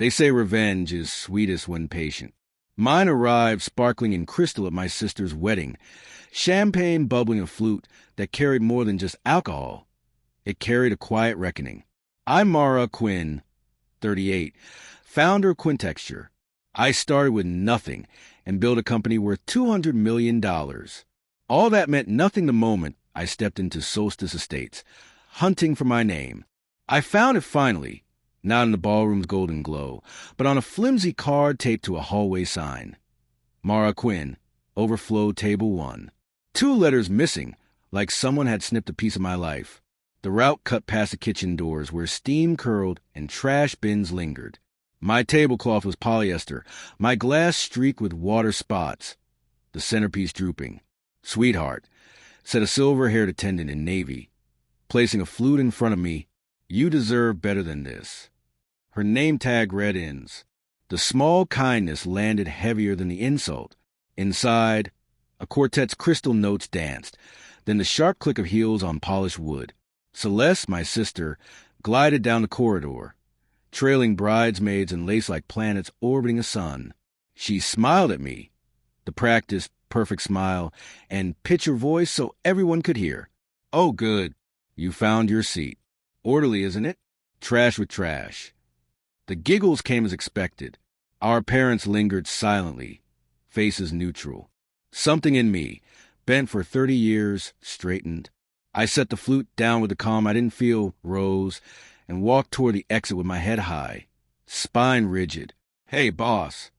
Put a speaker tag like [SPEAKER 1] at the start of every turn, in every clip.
[SPEAKER 1] They say revenge is sweetest when patient. Mine arrived sparkling in crystal at my sister's wedding, champagne bubbling a flute that carried more than just alcohol. It carried a quiet reckoning. I'm Mara Quinn, 38, founder of Quintexture. I started with nothing and built a company worth $200 million. All that meant nothing the moment I stepped into Solstice Estates, hunting for my name. I found it finally, not in the ballroom's golden glow, but on a flimsy card taped to a hallway sign. Mara Quinn, Overflow Table 1. 2 letters missing, like someone had snipped a piece of my life. The route cut past the kitchen doors where steam curled and trash bins lingered. My tablecloth was polyester, my glass streaked with water spots, the centerpiece drooping. "Sweetheart," said a silver-haired attendant in navy, placing a flute in front of me, "you deserve better than this." Her name tag read ends. The small kindness landed heavier than the insult. Inside, a quartet's crystal notes danced, then the sharp click of heels on polished wood. Celeste, my sister, glided down the corridor, trailing bridesmaids and lace like planets orbiting a sun. She smiled at me, the practiced, perfect smile, and pitched her voice so everyone could hear. "Oh, good. You found your seat. Orderly, isn't it? Trash with trash." The giggles came as expected. Our parents lingered silently, faces neutral. Something in me, bent for 30 years, straightened. I set the flute down with the calm I didn't feel rose and walked toward the exit with my head high, spine rigid. "Hey, boss."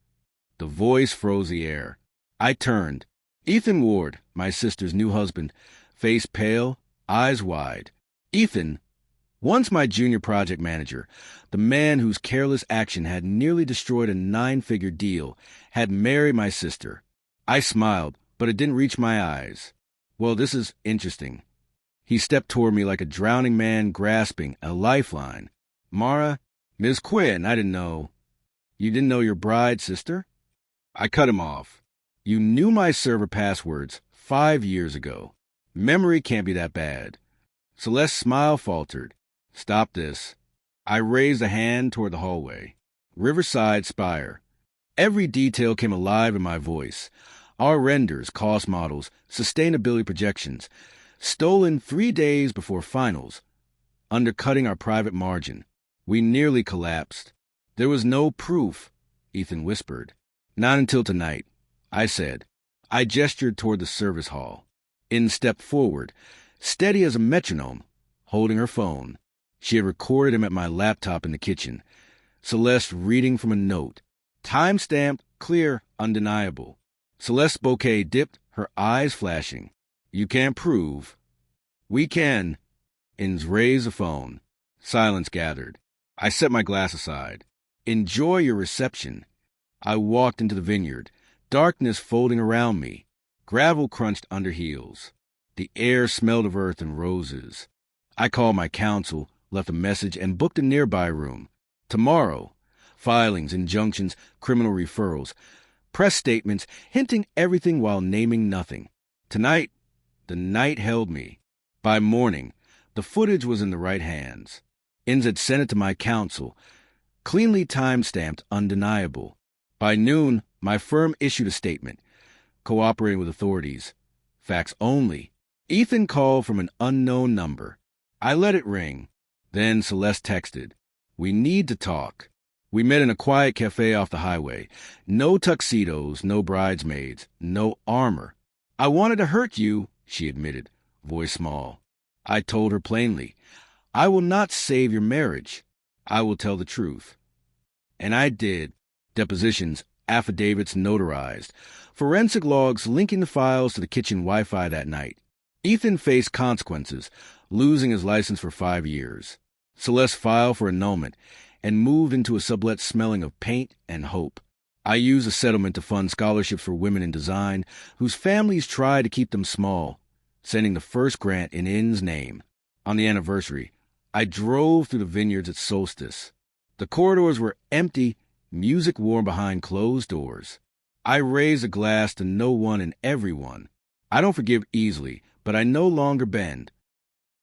[SPEAKER 1] The voice froze the air. I turned. Ethan Ward, my sister's new husband, face pale, eyes wide. Ethan, once my junior project manager, the man whose careless action had nearly destroyed a 9-figure deal, had married my sister. I smiled, but it didn't reach my eyes. "Well, this is interesting." He stepped toward me like a drowning man grasping a lifeline. "Mara, Miss Quinn, I didn't know." "You didn't know your bride's sister?" I cut him off. "You knew my server passwords 5 years ago. Memory can't be that bad." Celeste's smile faltered. "Stop this." I raised a hand toward the hallway. Riverside Spire. Every detail came alive in my voice. Our renders, cost models, sustainability projections, stolen 3 days before finals, undercutting our private margin. We nearly collapsed. "There was no proof," Ethan whispered. "Not until tonight," I said. I gestured toward the service hall. In stepped forward, steady as a metronome, holding her phone. She had recorded him at my laptop in the kitchen. Celeste reading from a note. Time-stamped, clear, undeniable. Celeste's bouquet dipped, her eyes flashing. "You can't prove." "We can." Inns raised the phone. Silence gathered. I set my glass aside. "Enjoy your reception." I walked into the vineyard, darkness folding around me. Gravel crunched under heels. The air smelled of earth and roses. I called my counsel, left a message, and booked a nearby room. Tomorrow, filings, injunctions, criminal referrals, press statements, hinting everything while naming nothing. Tonight, the night held me. By morning, the footage was in the right hands. Inns had sent it to my counsel, cleanly time-stamped, undeniable. By noon, my firm issued a statement, cooperating with authorities. Facts only. Ethan called from an unknown number. I let it ring. Then Celeste texted. "We need to talk." We met in a quiet cafe off the highway. No tuxedos, no bridesmaids, no armor. "I wanted to hurt you," she admitted, voice small. I told her plainly, "I will not save your marriage. I will tell the truth." And I did. Depositions, affidavits notarized, forensic logs linking the files to the kitchen Wi-Fi that night. Ethan faced consequences, losing his license for 5 years. Celeste filed for annulment and moved into a sublet smelling of paint and hope. I used the settlement to fund scholarships for women in design whose families tried to keep them small, sending the first grant in Inn's name. On the anniversary, I drove through the vineyards at Solstice. The corridors were empty, music warm behind closed doors. I raised a glass to no one and everyone. I don't forgive easily, but I no longer bend.